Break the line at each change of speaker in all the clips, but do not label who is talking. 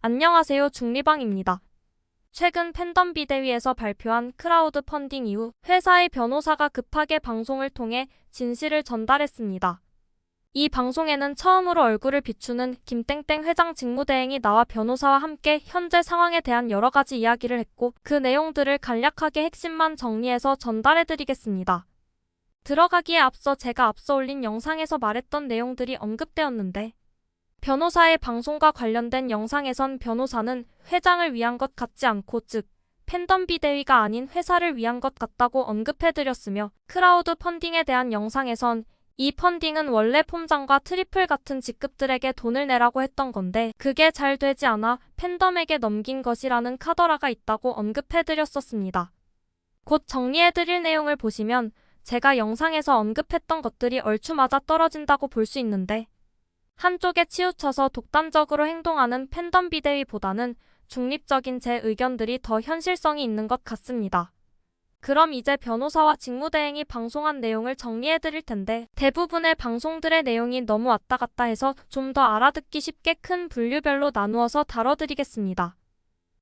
안녕하세요. 중리방입니다. 최근 팬덤 비대위에서 발표한 크라우드 펀딩 이후 회사의 변호사가 급하게 방송을 통해 진실을 전달했습니다. 이 방송에는 처음으로 얼굴을 비추는 김땡땡 회장 직무대행이 나와 변호사와 함께 현재 상황에 대한 여러 가지 이야기를 했고 그 내용들을 간략하게 핵심만 정리해서 전달해드리겠습니다. 들어가기에 앞서 제가 앞서 올린 영상에서 말했던 내용들이 언급되었는데 변호사의 방송과 관련된 영상에선 변호사는 회장을 위한 것 같지 않고 즉 팬덤 비대위가 아닌 회사를 위한 것 같다고 언급해드렸으며 크라우드 펀딩에 대한 영상에선 이 펀딩은 원래 폼장과 트리플 같은 직급들에게 돈을 내라고 했던 건데 그게 잘 되지 않아 팬덤에게 넘긴 것이라는 카더라가 있다고 언급해드렸었습니다. 곧 정리해드릴 내용을 보시면 제가 영상에서 언급했던 것들이 얼추 맞아 떨어진다고 볼 수 있는데 한쪽에 치우쳐서 독단적으로 행동하는 팬덤 비대위보다는 중립적인 제 의견들이 더 현실성이 있는 것 같습니다. 그럼 이제 변호사와 직무대행이 방송한 내용을 정리해드릴 텐데 대부분의 방송들의 내용이 너무 왔다 갔다 해서 좀 더 알아듣기 쉽게 큰 분류별로 나누어서 다뤄드리겠습니다.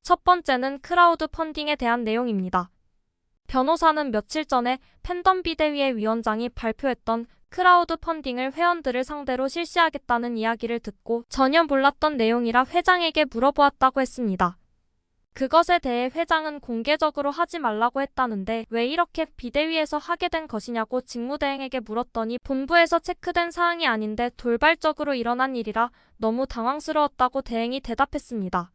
첫 번째는 크라우드 펀딩에 대한 내용입니다. 변호사는 며칠 전에 팬덤 비대위의 위원장이 발표했던 크라우드 펀딩을 회원들을 상대로 실시하겠다는 이야기를 듣고 전혀 몰랐던 내용이라 회장에게 물어보았다고 했습니다. 그것에 대해 회장은 공개적으로 하지 말라고 했다는데 왜 이렇게 비대위에서 하게 된 것이냐고 직무대행에게 물었더니 본부에서 체크된 사항이 아닌데 돌발적으로 일어난 일이라 너무 당황스러웠다고 대행이 대답했습니다.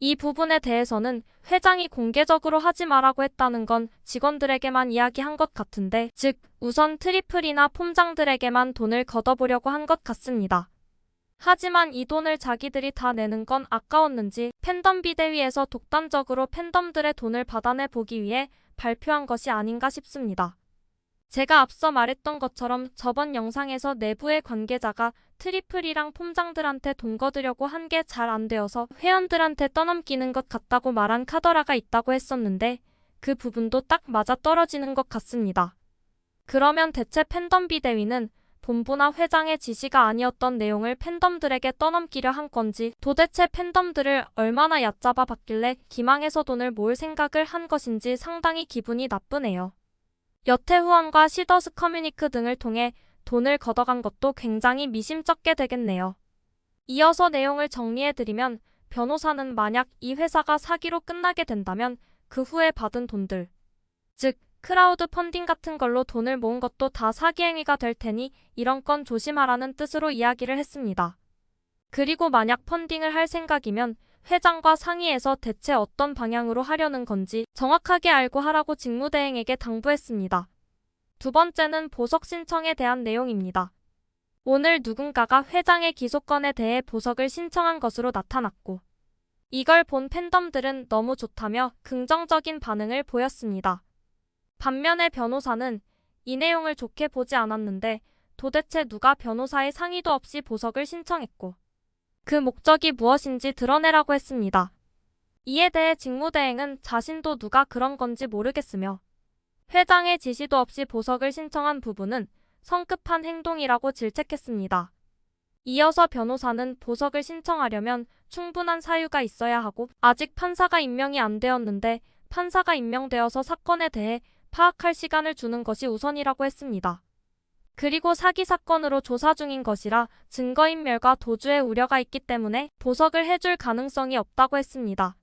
이 부분에 대해서는 회장이 공개적으로 하지 말라고 했다는 건 직원들에게만 이야기한 것 같은데 즉 우선 트리플이나 폼장들에게만 돈을 걷어보려고 한 것 같습니다. 하지만 이 돈을 자기들이 다 내는 건 아까웠는지 팬덤 비대위에서 독단적으로 팬덤들의 돈을 받아내 보기 위해 발표한 것이 아닌가 싶습니다. 제가 앞서 말했던 것처럼 저번 영상에서 내부의 관계자가 트리플이랑 폼장들한테 돈 거두려고 한 게 잘 안 되어서 회원들한테 떠넘기는 것 같다고 말한 카더라가 있다고 했었는데 그 부분도 딱 맞아 떨어지는 것 같습니다. 그러면 대체 팬덤 비대위는 본부나 회장의 지시가 아니었던 내용을 팬덤들에게 떠넘기려 한 건지 도대체 팬덤들을 얼마나 얕잡아 봤길래 기망해서 돈을 모을 생각을 한 것인지 상당히 기분이 나쁘네요. 여태 후원과 시더스 커뮤니크 등을 통해 돈을 걷어간 것도 굉장히 미심쩍게 되겠네요. 이어서 내용을 정리해드리면 변호사는 만약 이 회사가 사기로 끝나게 된다면 그 후에 받은 돈들, 즉 크라우드 펀딩 같은 걸로 돈을 모은 것도 다 사기 행위가 될 테니 이런 건 조심하라는 뜻으로 이야기를 했습니다. 그리고 만약 펀딩을 할 생각이면 회장과 상의해서 대체 어떤 방향으로 하려는 건지 정확하게 알고 하라고 직무대행에게 당부했습니다. 두 번째는 보석 신청에 대한 내용입니다. 오늘 누군가가 회장의 기소권에 대해 보석을 신청한 것으로 나타났고 이걸 본 팬덤들은 너무 좋다며 긍정적인 반응을 보였습니다. 반면에 변호사는 이 내용을 좋게 보지 않았는데 도대체 누가 변호사의 상의도 없이 보석을 신청했고 그 목적이 무엇인지 드러내라고 했습니다. 이에 대해 직무대행은 자신도 누가 그런 건지 모르겠으며 회장의 지시도 없이 보석을 신청한 부분은 성급한 행동이라고 질책했습니다. 이어서 변호사는 보석을 신청하려면 충분한 사유가 있어야 하고 아직 판사가 임명이 안 되었는데 판사가 임명되어서 사건에 대해 파악할 시간을 주는 것이 우선이라고 했습니다. 그리고 사기 사건으로 조사 중인 것이라 증거인멸과 도주의 우려가 있기 때문에 보석을 해줄 가능성이 없다고 했습니다.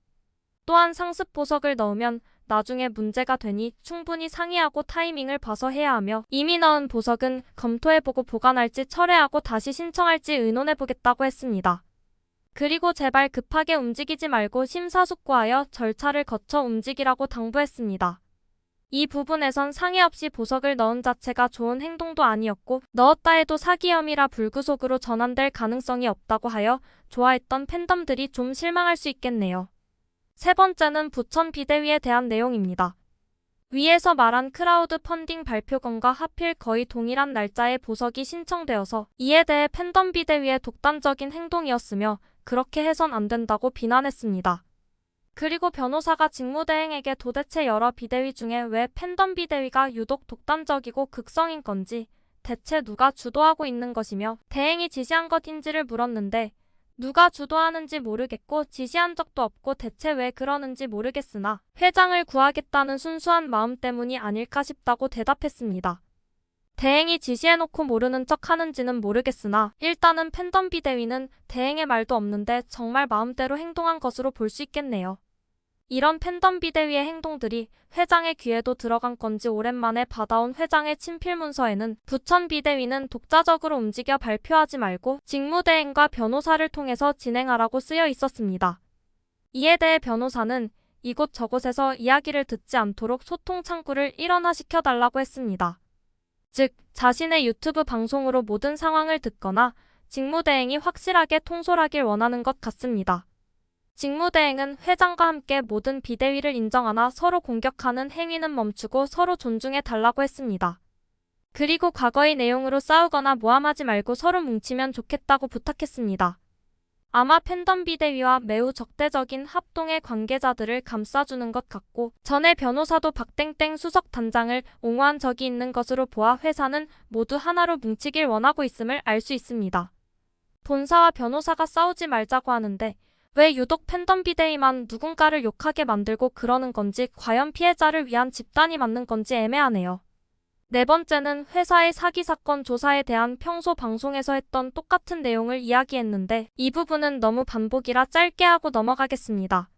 또한 상습 보석을 넣으면 나중에 문제가 되니 충분히 상의하고 타이밍을 봐서 해야 하며 이미 넣은 보석은 검토해보고 보관할지 철회하고 다시 신청할지 의논해보겠다고 했습니다. 그리고 제발 급하게 움직이지 말고 심사숙고하여 절차를 거쳐 움직이라고 당부했습니다. 이 부분에선 상의 없이 보석을 넣은 자체가 좋은 행동도 아니었고 넣었다 해도 사기 혐의라 불구속으로 전환될 가능성이 없다고 하여 좋아했던 팬덤들이 좀 실망할 수 있겠네요. 세 번째는 부천 비대위에 대한 내용입니다. 위에서 말한 크라우드 펀딩 발표건과 하필 거의 동일한 날짜에 보석이 신청되어서 이에 대해 팬덤 비대위의 독단적인 행동이었으며 그렇게 해선 안 된다고 비난했습니다. 그리고 변호사가 직무대행에게 도대체 여러 비대위 중에 왜 팬덤 비대위가 유독 독단적이고 극성인 건지 대체 누가 주도하고 있는 것이며 대행이 지시한 것인지를 물었는데 누가 주도하는지 모르겠고 지시한 적도 없고 대체 왜 그러는지 모르겠으나 회장을 구하겠다는 순수한 마음 때문이 아닐까 싶다고 대답했습니다. 대행이 지시해놓고 모르는 척 하는지는 모르겠으나 일단은 팬덤 비대위는 대행의 말도 없는데 정말 마음대로 행동한 것으로 볼 수 있겠네요. 이런 팬덤 비대위의 행동들이 회장의 귀에도 들어간 건지 오랜만에 받아온 회장의 친필 문서에는 부천 비대위는 독자적으로 움직여 발표하지 말고 직무대행과 변호사를 통해서 진행하라고 쓰여 있었습니다. 이에 대해 변호사는 이곳저곳에서 이야기를 듣지 않도록 소통 창구를 일원화시켜달라고 했습니다. 즉, 자신의 유튜브 방송으로 모든 상황을 듣거나 직무대행이 확실하게 통솔하길 원하는 것 같습니다. 직무대행은 회장과 함께 모든 비대위를 인정하나 서로 공격하는 행위는 멈추고 서로 존중해 달라고 했습니다. 그리고 과거의 내용으로 싸우거나 모함하지 말고 서로 뭉치면 좋겠다고 부탁했습니다. 아마 팬덤 비대위와 매우 적대적인 합동의 관계자들을 감싸주는 것 같고 전에 변호사도 박땡땡 수석 단장을 옹호한 적이 있는 것으로 보아 회사는 모두 하나로 뭉치길 원하고 있음을 알 수 있습니다. 본사와 변호사가 싸우지 말자고 하는데 왜 유독 팬덤 비대위만 누군가를 욕하게 만들고 그러는 건지 과연 피해자를 위한 집단이 맞는 건지 애매하네요. 네 번째는 회사의 사기 사건 조사에 대한 평소 방송에서 했던 똑같은 내용을 이야기했는데 이 부분은 너무 반복이라 짧게 하고 넘어가겠습니다.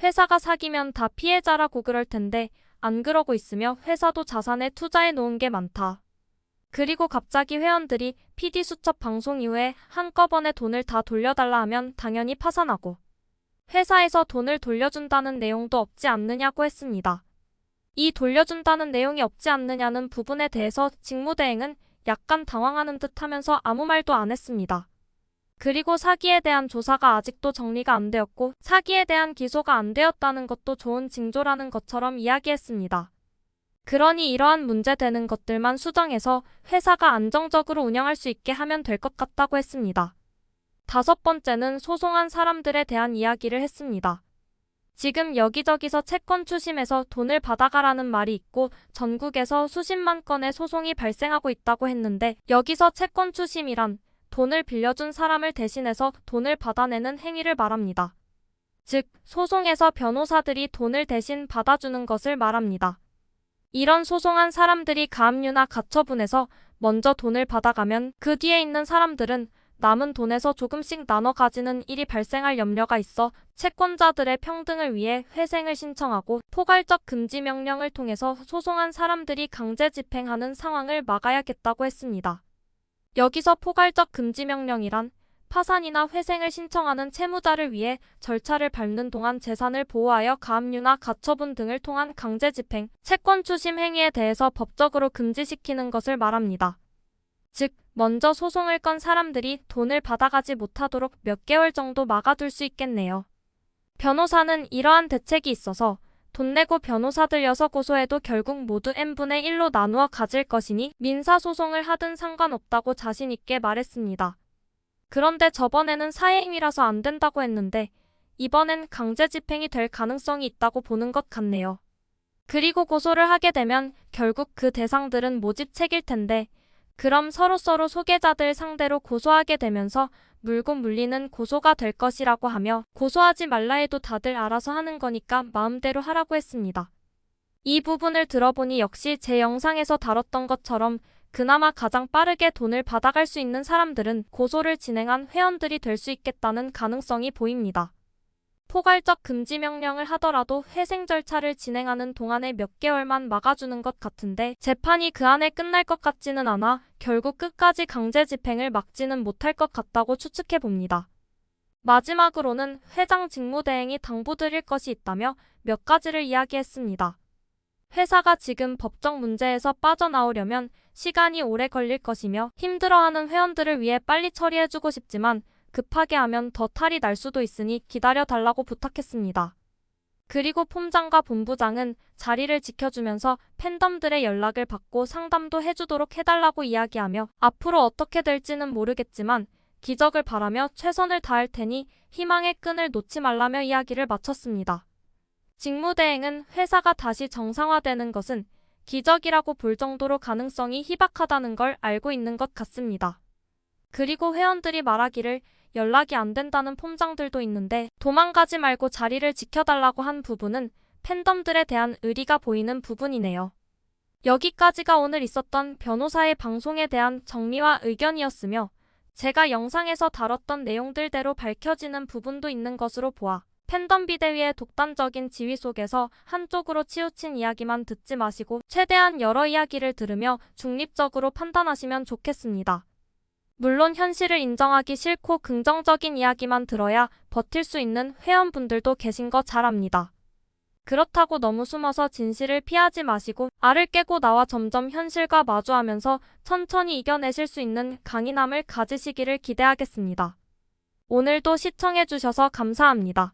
회사가 사기면 다 피해자라고 그럴 텐데 안 그러고 있으며 회사도 자산에 투자해 놓은 게 많다. 그리고 갑자기 회원들이 PD 수첩 방송 이후에 한꺼번에 돈을 다 돌려달라 하면 당연히 파산하고 회사에서 돈을 돌려준다는 내용도 없지 않느냐고 했습니다. 이 돌려준다는 내용이 없지 않느냐는 부분에 대해서 직무대행은 약간 당황하는 듯 하면서 아무 말도 안 했습니다. 그리고 사기에 대한 조사가 아직도 정리가 안 되었고 사기에 대한 기소가 안 되었다는 것도 좋은 징조라는 것처럼 이야기했습니다. 그러니 이러한 문제되는 것들만 수정해서 회사가 안정적으로 운영할 수 있게 하면 될 것 같다고 했습니다. 다섯 번째는 소송한 사람들에 대한 이야기를 했습니다. 지금 여기저기서 채권 추심해서 돈을 받아가라는 말이 있고 전국에서 수십만 건의 소송이 발생하고 있다고 했는데 여기서 채권 추심이란 돈을 빌려준 사람을 대신해서 돈을 받아내는 행위를 말합니다. 즉, 소송에서 변호사들이 돈을 대신 받아주는 것을 말합니다. 이런 소송한 사람들이 가압류나 가처분해서 먼저 돈을 받아가면 그 뒤에 있는 사람들은 남은 돈에서 조금씩 나눠 가지는 일이 발생할 염려가 있어 채권자들의 평등을 위해 회생을 신청하고 포괄적 금지 명령을 통해서 소송한 사람들이 강제 집행하는 상황을 막아야겠다고 했습니다. 여기서 포괄적 금지 명령이란 파산이나 회생을 신청하는 채무자를 위해 절차를 밟는 동안 재산을 보호하여 가압류나 가처분 등을 통한 강제 집행, 채권 추심 행위에 대해서 법적으로 금지시키는 것을 말합니다. 즉, 먼저 소송을 건 사람들이 돈을 받아가지 못하도록 몇 개월 정도 막아둘 수 있겠네요. 변호사는 이러한 대책이 있어서 돈 내고 변호사 들여서 고소해도 결국 모두 n분의 1로 나누어 가질 것이니 민사소송을 하든 상관없다고 자신 있게 말했습니다. 그런데 저번에는 사회행위라서 안 된다고 했는데 이번엔 강제 집행이 될 가능성이 있다고 보는 것 같네요. 그리고 고소를 하게 되면 결국 그 대상들은 모집책일 텐데 그럼 서로서로 소개자들 상대로 고소하게 되면서 물고 물리는 고소가 될 것이라고 하며 고소하지 말라 해도 다들 알아서 하는 거니까 마음대로 하라고 했습니다. 이 부분을 들어보니 역시 제 영상에서 다뤘던 것처럼 그나마 가장 빠르게 돈을 받아갈 수 있는 사람들은 고소를 진행한 회원들이 될 수 있겠다는 가능성이 보입니다. 포괄적 금지 명령을 하더라도 회생 절차를 진행하는 동안에 몇 개월만 막아주는 것 같은데 재판이 그 안에 끝날 것 같지는 않아 결국 끝까지 강제 집행을 막지는 못할 것 같다고 추측해 봅니다. 마지막으로는 회장 직무대행이 당부드릴 것이 있다며 몇 가지를 이야기했습니다. 회사가 지금 법적 문제에서 빠져나오려면 시간이 오래 걸릴 것이며 힘들어하는 회원들을 위해 빨리 처리해주고 싶지만 급하게 하면 더 탈이 날 수도 있으니 기다려달라고 부탁했습니다. 그리고 폼장과 본부장은 자리를 지켜주면서 팬덤들의 연락을 받고 상담도 해주도록 해달라고 이야기하며 앞으로 어떻게 될지는 모르겠지만 기적을 바라며 최선을 다할 테니 희망의 끈을 놓지 말라며 이야기를 마쳤습니다. 직무대행은 회사가 다시 정상화되는 것은 기적이라고 볼 정도로 가능성이 희박하다는 걸 알고 있는 것 같습니다. 그리고 회원들이 말하기를 연락이 안 된다는 폼장들도 있는데 도망가지 말고 자리를 지켜달라고 한 부분은 팬덤들에 대한 의리가 보이는 부분이네요. 여기까지가 오늘 있었던 변호사의 방송에 대한 정리와 의견이었으며 제가 영상에서 다뤘던 내용들대로 밝혀지는 부분도 있는 것으로 보아 팬덤 비대위의 독단적인 지위 속에서 한쪽으로 치우친 이야기만 듣지 마시고 최대한 여러 이야기를 들으며 중립적으로 판단하시면 좋겠습니다. 물론 현실을 인정하기 싫고 긍정적인 이야기만 들어야 버틸 수 있는 회원분들도 계신 거 잘 압니다. 그렇다고 너무 숨어서 진실을 피하지 마시고 알을 깨고 나와 점점 현실과 마주하면서 천천히 이겨내실 수 있는 강인함을 가지시기를 기대하겠습니다. 오늘도 시청해주셔서 감사합니다.